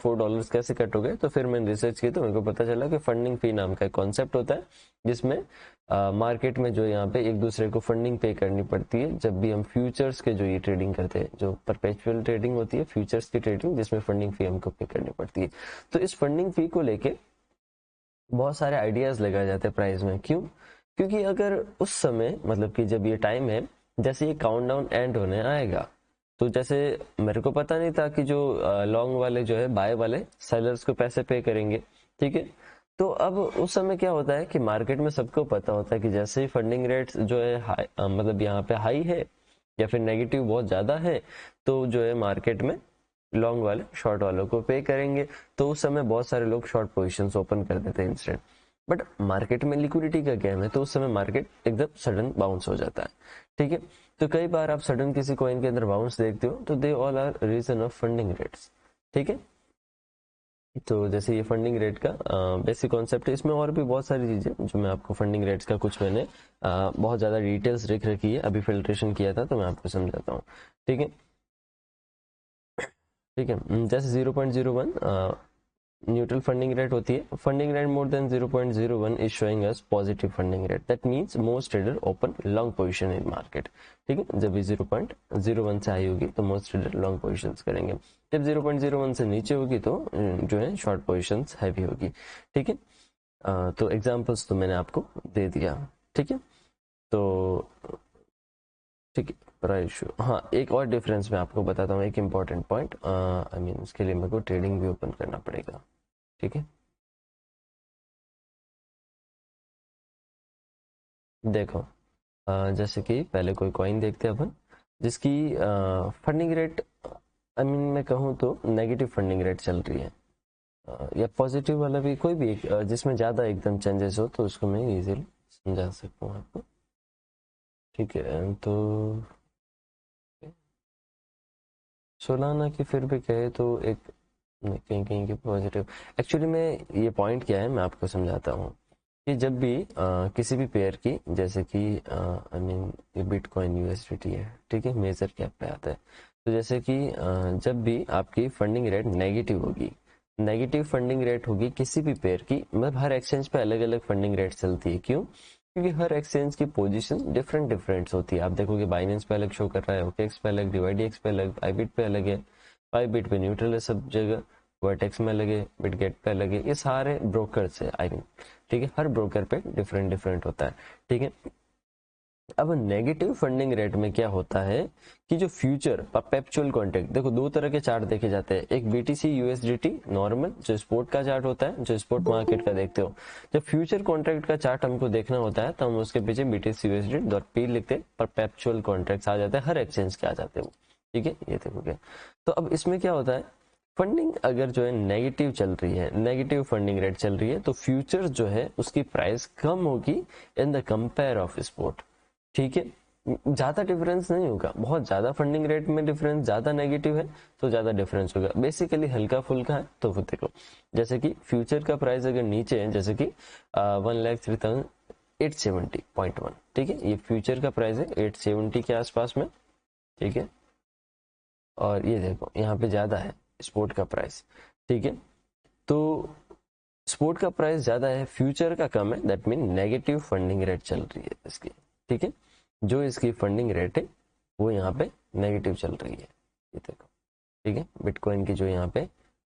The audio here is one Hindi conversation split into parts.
$4 कैसे कट हो गए, तो फिर मैंने रिसर्च की तो मेरे को पता चला कि फंडिंग फी नाम का एक कॉन्सेप्ट होता है जिसमें मार्केट में जो यहाँ पे एक दूसरे को फंडिंग पे करनी पड़ती है जब भी हम फ्यूचर्स के जो ये ट्रेडिंग करते हैं, जो परपेचुअल ट्रेडिंग होती है, फ्यूचर्स की ट्रेडिंग, जिसमें फंडिंग फी हमको पे करनी पड़ती है। तो इस फंडिंग फी को लेके बहुत सारे आइडियाज लगाए जाते हैं प्राइस में। क्यों? क्योंकि अगर उस समय मतलब कि जब ये टाइम है, जैसे ये काउंटडाउन एंड होने आएगा, तो जैसे मेरे को पता नहीं था कि जो लॉन्ग वाले जो है बाय वाले सेलर्स को पैसे पे करेंगे, ठीक है। तो अब उस समय क्या होता है कि मार्केट में सबको पता होता है कि जैसे ही फंडिंग रेट्स जो है मतलब यहाँ पे हाई है या फिर नेगेटिव बहुत ज्यादा है, तो जो है मार्केट में लॉन्ग वाले शॉर्ट वालों को पे करेंगे। तो उस समय बहुत सारे लोग शॉर्ट पोजीशंस ओपन कर देते हैं इंस्टेंट। बट मार्केट में लिक्विडिटी का गेम है, तो उस समय मार्केट एकदम सडन बाउंस हो जाता है, ठीक है। तो कई बार आप सडन किसी कॉइन के अंदर बाउंस देखते हो, तो they all are reason of funding rates, ठीक है। तो जैसे ये फंडिंग रेट का बेसिक कॉन्सेप्ट है। इसमें और भी बहुत सारी चीजें जो मैं आपको फंडिंग रेट्स का कुछ मैंने बहुत ज्यादा डिटेल्स लिख रखी है, अभी फिल्ट्रेशन किया था तो मैं आपको समझाता हूँ, ठीक है। ठीक है, जैसे 0.01 न्यूट्रल फंडिंग रेट होती है। Funding rate more than 0.01 is showing us positive funding rate, that means most trader open long position in market, ठीक है। जब भी 0.01 से हाई होगी तो मोस्ट ट्रेडर लॉन्ग पोजीशंस करेंगे, जब 0.01 से नीचे होगी तो जो है शॉर्ट पोजीशंस हैवी होगी, ठीक है। तो एग्जांपल्स तो मैंने आपको दे दिया, ठीक है। तो ठीक है, प्राइस इशू, हाँ एक और डिफरेंस मैं आपको बताता हूँ, एक इम्पॉर्टेंट पॉइंट। आई मीन उसके लिए मेरे को ट्रेडिंग भी ओपन करना पड़ेगा, ठीक है। देखो जैसे कि पहले कोई कॉइन देखते हैं अपन जिसकी फंडिंग रेट, आई मीन मैं कहूँ तो नेगेटिव फंडिंग रेट चल रही है, या पॉजिटिव वाला भी कोई भी एक, जिसमें ज़्यादा एकदम चेंजेस हो तो उसको मैं इजीली समझा सकता हूँ आपको, ठीक है। तो सोलाना की फिर भी कहे तो एक कहीं कहीं की पॉजिटिव, एक्चुअली में ये पॉइंट क्या है मैं आपको समझाता हूँ कि जब भी किसी भी पेयर की, जैसे कि आई मीन ये बिटकॉइन यूएसडीटी है, ठीक है, मेजर कैप पे आता है। तो जैसे कि जब भी आपकी फंडिंग रेट नेगेटिव होगी, नेगेटिव फंडिंग रेट होगी किसी भी पेयर की, मतलब हर एक्सचेंज पे अलग अलग फंडिंग रेट चलती है। क्यों? क्योंकि हर एक्सचेंज की पोजीशन डिफरेंट डिफरेंट होती है। आप देखोगे बाइनेंस पे अलग शो कर रहा है, ओकेएक्स पे अलग, डीवाईडीएक्स पे अलग, बाइबिट पे अलग है, बाइबिट पे न्यूट्रल है सब जगह, वर्टेक्स में अलग है, बिटगेट पे अलग है, ये सारे ब्रोकर्स है आई मीन, ठीक है। हर ब्रोकर पे डिफरेंट डिफरेंट होता है, ठीक है। अब नेगेटिव फंडिंग रेट में क्या होता है कि जो फ्यूचर परपेचुअल कॉन्ट्रैक्ट, देखो दो तरह के चार्ट देखे जाते हैं, एक बीटीसी यूएसडीटी नॉर्मल जो स्पोर्ट का चार्ट होता है, जो स्पोर्ट मार्केट का देखते हो। जब फ्यूचर कॉन्ट्रैक्ट का चार्ट हमको देखना होता है तो हम उसके पीछे बीटीसी यूएसडी डॉट पी लिखते हैं, परपेचुअल कॉन्ट्रैक्ट आ जाते हैं, हर एक्सचेंज के आ जाते हैं वो, ठीक है। ये देखोगे तो अब इसमें क्या होता है, फंडिंग अगर जो है नेगेटिव चल रही है, नेगेटिव फंडिंग रेट चल रही है, तो फ्यूचर जो है उसकी प्राइस कम होगी in the compare of sport, ठीक है। ज्यादा डिफरेंस नहीं होगा, बहुत ज्यादा फंडिंग रेट में डिफरेंस ज्यादा नेगेटिव है तो ज्यादा डिफरेंस होगा, बेसिकली हल्का फुल्का है। तो वो देखो जैसे कि फ्यूचर का प्राइस अगर नीचे है, जैसे कि 1,03,870.1, ठीक है, ये फ्यूचर का प्राइस है 870 के आसपास में, ठीक है। और ये देखो यहाँ पे ज्यादा है स्पोर्ट का प्राइस, ठीक है। तो स्पोर्ट का प्राइस ज्यादा है, फ्यूचर का कम है, that mean negative funding rate चल रही है इसकी, ठीक है। जो इसकी फंडिंग रेट है वो यहाँ पे नेगेटिव चल रही है, ये देखो, ठीक है। बिटकॉइन की जो यहाँ पे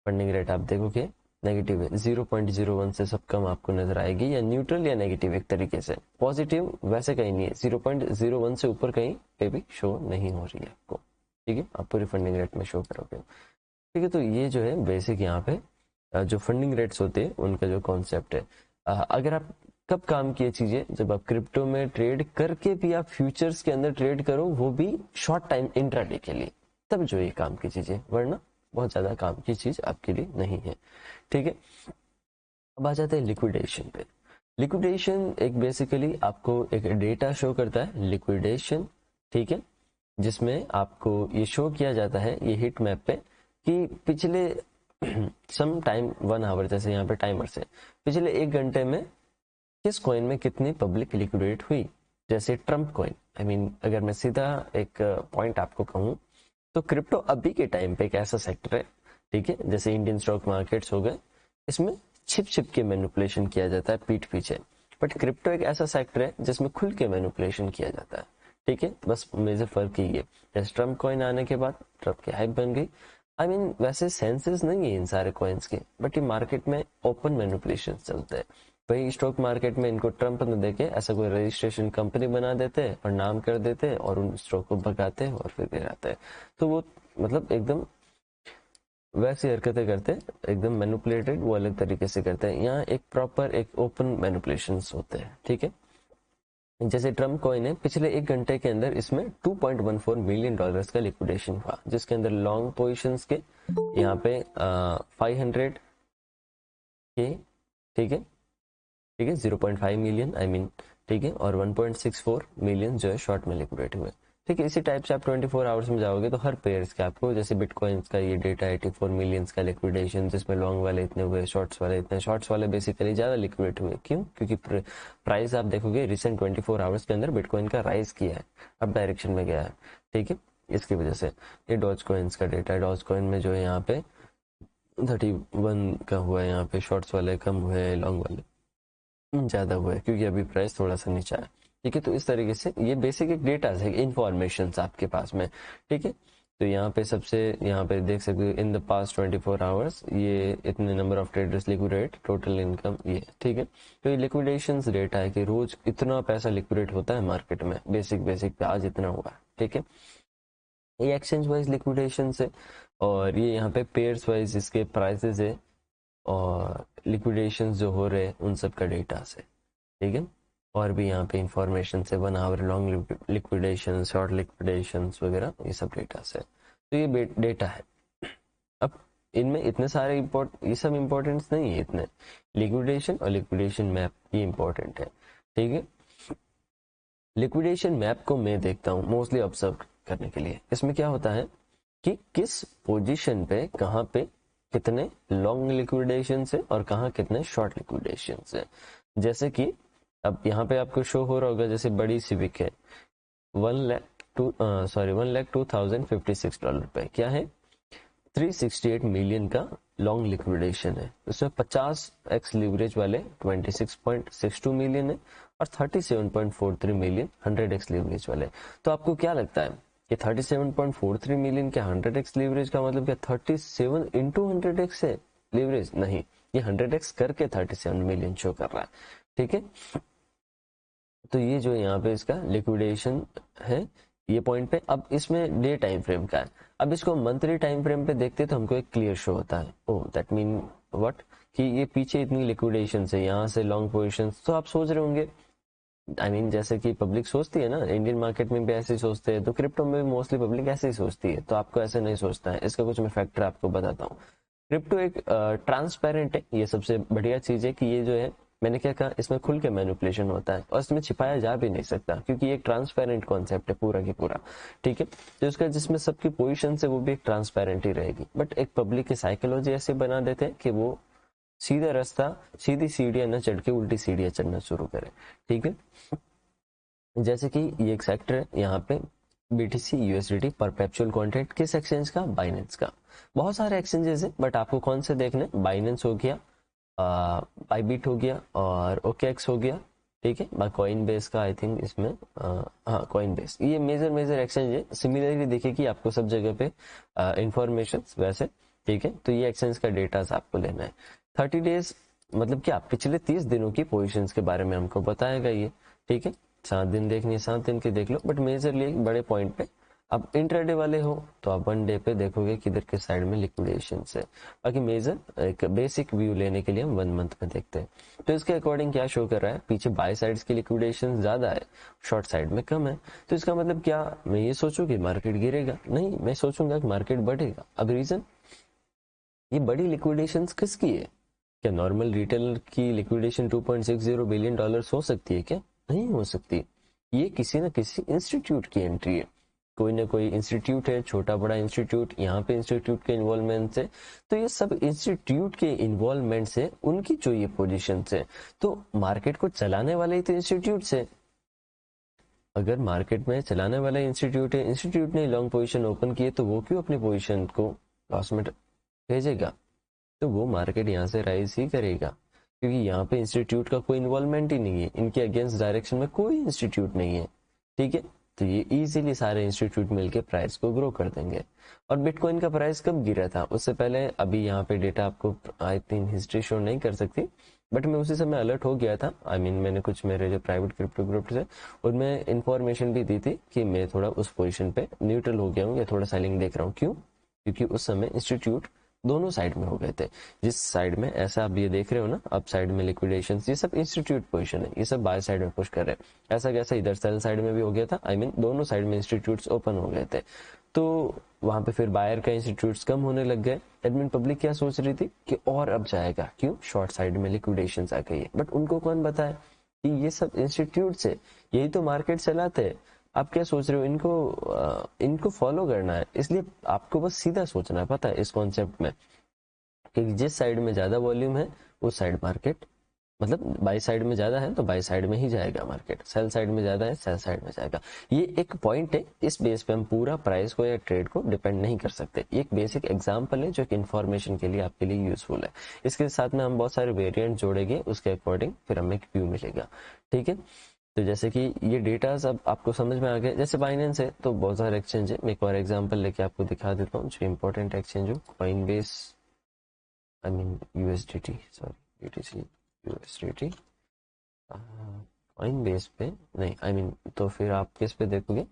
फंडिंग रेट आप देखोगे नेगेटिव है, 0.01 से सब कम आपको नजर आएगी, या न्यूट्रल या नेगेटिव एक तरीके से, पॉजिटिव वैसे कहीं नहीं है, 0.01 से ऊपर कहीं पे भी शो नहीं हो रही है आपको, ठीक है। आप पूरी फंडिंग रेट में शो करोगे, ठीक है। तो ये जो है बेसिक यहाँ पे जो फंडिंग रेट्स होते हैं उनका जो कॉन्सेप्ट है। अगर आप कब काम की चीजें, जब आप क्रिप्टो में ट्रेड करके भी आप फ्यूचर्स के अंदर ट्रेड करो, वो भी शॉर्ट टाइम इंट्राडे के लिए, तब जो ये काम की चीजें, वरना बहुत ज्यादा काम की चीज आपके लिए नहीं है, ठीक है। अब आ जाते हैं लिक्विडेशन पे। लिक्विडेशन एक बेसिकली आपको एक डेटा शो करता है, लिक्विडेशन, ठीक है, जिसमें आपको ये शो किया जाता है ये हिट मैप पे कि पिछले सम टाइम 1 आवर, जैसे यहाँ पे टाइमर से पिछले 1 घंटे में किस कॉइन में कितनी पब्लिक लिक्विडेट हुई। जैसे ट्रम्प कॉइन, आई मीन अगर मैं सीधा एक पॉइंट आपको कहूँ तो क्रिप्टो अभी के टाइम पे एक ऐसा सेक्टर है ठीक है, जैसे इंडियन स्टॉक मार्केट्स हो गए, इसमें छिप छिप के मैनिपुलेशन किया जाता है पीठ पीछे। बट क्रिप्टो एक ऐसा सेक्टर है जिसमें खुल के मैनिपुलेशन किया जाता है। ठीक है, बस मेजर फर्क ही है। जैसे ट्रम्प कॉइन आने के बाद ट्रम्प की हाइप बन गई। आई मीन वैसे सेंसेस नहीं है इन सारे कॉइन्स के, बट ये मार्केट में ओपन मैनिपुलेशन चलते हैं। वही स्टॉक मार्केट में इनको ट्रम्प न देके ऐसा कोई रजिस्ट्रेशन कंपनी बना देते हैं और नाम कर देते हैं और उन स्टॉक को भगाते हैं और फिर गिराते हैं। तो वो मतलब एकदम वैसी हरकतें करते हैं, एकदम मैनिपुलेटेड, वो अलग तरीके से करते हैं। यहाँ एक प्रॉपर एक ओपन मैनिपुलेशंस होते हैं। ठीक है, जैसे ट्रम्प कॉइन है, पिछले 1 घंटे के अंदर इसमें 2.14 मिलियन डॉलर्स का लिक्विडेशन हुआ, जिसके अंदर लॉन्ग पोजिशंस के यहाँ पे 500 के, ठीक है, ठीक है, 0.5 मिलियन आई मीन, ठीक है, और 1.64 मिलियन जो है शॉर्ट में लिक्विडेट हुए। ठीक है, इसी टाइप से आप 24 आवर्स में जाओगे तो हर पेयर्स के आपको, जैसे बिटकॉइंस का ये डेटा 84 मिलियंस का लिक्विडेशन, जिसमें लॉन्ग वाले इतने हुए, शॉर्ट्स वाले इतने, शॉर्ट्स वाले बेसिकली ज्यादा लिक्विडेट हुए। क्यों? क्योंकि प्राइस आप देखोगे रिसेंट 24 आवर्स के अंदर बिटकॉइन का राइज किया है, अब डायरेक्शन में गया है। ठीक है, इसकी वजह से ये डॉज कॉइन्स का डेटा है। डॉज कॉइन में जो है यहाँ पे 31 का हुआ है, यहाँ पे शॉर्ट्स वाले कम हुए, लॉन्ग वाले ज्यादा हुआ है, क्योंकि अभी प्राइस थोड़ा सा नीचा है। ठीक है, तो इस तरीके से ये बेसिक एक डेटा है, इंफॉर्मेशन आपके पास में। ठीक है, तो यहाँ पे सबसे, यहाँ पे देख सकते हो इन द पास्ट 24 आवर्स ये इतने number of traders liquidate, total income ये। ठीक है, तो ये लिक्विडेशन डेटा है कि रोज इतना पैसा लिक्विडेट होता है मार्केट में, बेसिक पे आज इतना हुआ। ठीक है, ये एक्सचेंज वाइज लिक्विडेशन है, और ये यहाँ पे पेयर्स वाइज इसके प्राइसेस है, और लिक्विडेशन जो हो रहे हैं उन सब का डेटा से। ठीक है, और भी यहाँ पे इंफॉर्मेशन से 1 hour long liquidation, short liquidation वगैरह, ये सब डेटा से। तो ये डेटा है। अब इनमें इतने सारे ये सब इम्पोर्टेंट नहीं है इतने, लिक्विडेशन और लिक्विडेशन मैप ये इम्पोर्टेंट है। ठीक है, लिक्विडेशन मैप को मैं देखता हूँ मोस्टली ऑब्जर्व करने के लिए। इसमें क्या होता है कि किस पोजीशन पे कहाँ पे कितने लॉन्ग लिक्विडेशन है और कहाँ कितने शॉर्ट लिक्विडेशन है। जैसे कि अब यहाँ पे आपको शो हो रहा होगा, जैसे बड़ी सिविक है 1,02,056 पे क्या है, 368 मिलियन का लॉन्ग लिक्विडेशन है। उसमें 50x लीवरेज वाले 26.62 मिलियन है, और 37.43 मिलियन 100x लीवरेज वाले। तो आपको क्या लगता है कि 37.43 मिलियन के 100x लीवरेज का मतलब क्या 37 इंटू 100x है लीवरेज? नहीं, ये 100x करके 37 मिलियन शो कर रहा है। ठीक है, तो ये जो यहाँ पे इसका लिक्विडेशन है ये पॉइंट पे। अब इसमें डे टाइम फ्रेम का है, अब इसको मंथली टाइम फ्रेम पे देखते तो हमको एक क्लियर शो होता है। ओह दैट मीन व्हाट, कि ये पीछे इतनी लिक्विडेशन है, यहाँ से लॉन्ग पोजीशन। तो आप सोच रहे होंगे, आई मीन जैसे कि पब्लिक सोचती है ना, इंडियन मार्केट में भी ऐसे ही सोचते हैं, तो क्रिप्टो में भी मोस्टली पब्लिक ऐसे ही सोचती है। तो आपको ऐसे नहीं सोचता है, इसका कुछ मैं फैक्टर आपको बताता हूँ। क्रिप्टो एक ट्रांसपेरेंट है, ये सबसे बढ़िया चीज है कि ये जो है, मैंने क्या कहा, इसमें खुल के मैनिपुलेशन होता है और इसमें छिपाया जा भी नहीं सकता, क्योंकि ये एक ट्रांसपेरेंट कॉन्सेप्ट है पूरा की पूरा। ठीक है, तो इसका जिसमें सबकी पोजीशन है वो भी एक ट्रांसपेरेंट ही रहेगी। बट एक पब्लिक की साइकोलॉजी ऐसे बना देते हैं कि वो सीधा रास्ता, सीधी सीढ़ियां न चढ़ के उल्टी सीढ़ियां चढ़ना शुरू करे। ठीक है, जैसे कि ये एक सेक्टर है यहाँ पे, BTC USDT परपेचुअल कॉन्ट्रैक्ट, किस एक्सचेंज का? बाइनेंस का। बहुत सारे एक्सचेंजेस है, बट आपको कौन से देखने? बाइनेंस हो गया, बाइबिट हो गया, और OKX हो गया। ठीक है, कॉइन बेस का आई थिंक इसमें हाँ कॉइन बेस, ये मेजर एक्सचेंज है। सिमिलरली देखिए कि आपको सब जगह पे इंफॉर्मेशन वैसे। ठीक है, तो ये एक्सचेंज का डेटा आपको लेना है। 30 डेज मतलब क्या, पिछले 30 दिनों की पोजीशंस के बारे में हमको बताएगा ये। ठीक है, 7 दिन देखनी है 7 दिन की देख लो, बट मेजरली एक बड़े पॉइंट पे। अब इंट्राडे वाले हो तो आप 1 डे पे देखोगे किधर के साइड में लिक्विडेशन है। बाकी मेजर एक बेसिक व्यू लेने के लिए हम 1 मंथ में देखते हैं। तो इसके अकॉर्डिंग क्या शो कर रहा है, पीछे बाय साइड्स की लिक्विडेशन ज्यादा है, शॉर्ट साइड में कम है। तो इसका मतलब क्या, मैं ये सोचूं कि मार्केट गिरेगा? नहीं, मैं सोचूंगा कि मार्केट बढ़ेगा। अब रीजन, ये बड़ी लिक्विडेशन किसकी है? क्या नॉर्मल रिटेलर की लिक्विडेशन 2.60 बिलियन डॉलर्स हो सकती है? क्या नहीं हो सकती। ये किसी न किसी इंस्टीट्यूट की एंट्री है, कोई ना कोई इंस्टीट्यूट है, छोटा बड़ा इंस्टीट्यूट, यहाँ पे इंस्टीट्यूट के इन्वॉल्वमेंट से। तो ये सब इंस्टीट्यूट के इन्वॉल्वमेंट से उनकी जो ये पोजीशन है, तो मार्केट को चलाने वाले ही तो इंस्टीट्यूट से। अगर मार्केट में चलाने वाला इंस्टीट्यूट है, इंस्टीट्यूट ने लॉन्ग पोजीशन ओपन की है, तो वो क्यों अपनी पोजीशन को लॉस में भेजेगा तो वो मार्केट यहाँ से राइज ही करेगा, क्योंकि यहाँ पे इंस्टीट्यूट का कोई इन्वॉल्वमेंट ही नहीं है, इनके अगेंस्ट डायरेक्शन में कोई इंस्टीट्यूट नहीं है। ठीक है, तो ये इजीली सारे इंस्टीट्यूट मिलके प्राइस को ग्रो कर देंगे। और बिटकॉइन का प्राइस कब गिरा था उससे पहले, अभी यहाँ पे डेटा आपको आई थिंक हिस्ट्री शो नहीं कर सकती, बट मैं उसी समय अलर्ट हो गया था। आई मीन मैंने कुछ मेरे जो प्राइवेट क्रिप्टो ग्रुप है उनमें इंफॉर्मेशन भी दी थी कि मैं थोड़ा उस पोजीशन पे न्यूट्रल हो गया हूँ या थोड़ा सेलिंग देख रहा हूँ। क्यों? क्योंकि उस समय इंस्टीट्यूट दोनों साइड में हो गए थे। जिस साइड में ऐसा आप ये देख रहे हो ना, अप साइड में लिक्विडेशन, ये सब इंस्टीट्यूट पोजीशन है, ये सब बाय साइड में पुश कर रहे हैं। ऐसा कैसा इधर सेल साइड में भी हो गया था, आई मीन दोनों साइड में इंस्टीट्यूट्स ओपन हो गए थे। तो वहां पे फिर बायर का इंस्टीट्यूट्स कम होने लग गए। एडमिन पब्लिक क्या सोच रही थी कि और अब जाएगा, क्यों? शॉर्ट साइड में लिक्विडेशन आ गई है। बट उनको कौन बताए कि ये सब इंस्टीट्यूट से यही तो मार्केट चलाते हैं। आप क्या सोच रहे हो? इनको फॉलो करना है, इसलिए आपको बस सीधा सोचना है, पता है इस कॉन्सेप्ट में कि जिस साइड में ज्यादा वॉल्यूम है उस साइड मार्केट, मतलब बाई साइड में ज्यादा है तो बाई साइड में ही जाएगा मार्केट, सेल साइड में ज्यादा है सेल साइड में जाएगा। ये एक पॉइंट है, इस बेस पे हम पूरा प्राइस को या ट्रेड को डिपेंड नहीं कर सकते। ये एक बेसिक एग्जांपल है जो एक इन्फॉर्मेशन के लिए आपके लिए यूजफुल है। इसके साथ में हम बहुत सारे वेरिएंट जोड़ेंगे, उसके अकॉर्डिंग फिर हमें एक व्यू मिलेगा। ठीक है, तो जैसे कि ये डेटा अब आपको समझ में आ गया। जैसे बाइनेंस है तो बहुत सारे एक्सचेंज है, मैं एक और एग्जांपल लेके आपको दिखा देता हूँ जो इंपॉर्टेंट एक्सचेंज हो। Coinbase, I mean USDT, sorry UTC USDT, Coinbase पे नहीं, आई मीन तो फिर आप किस पे देखोगे?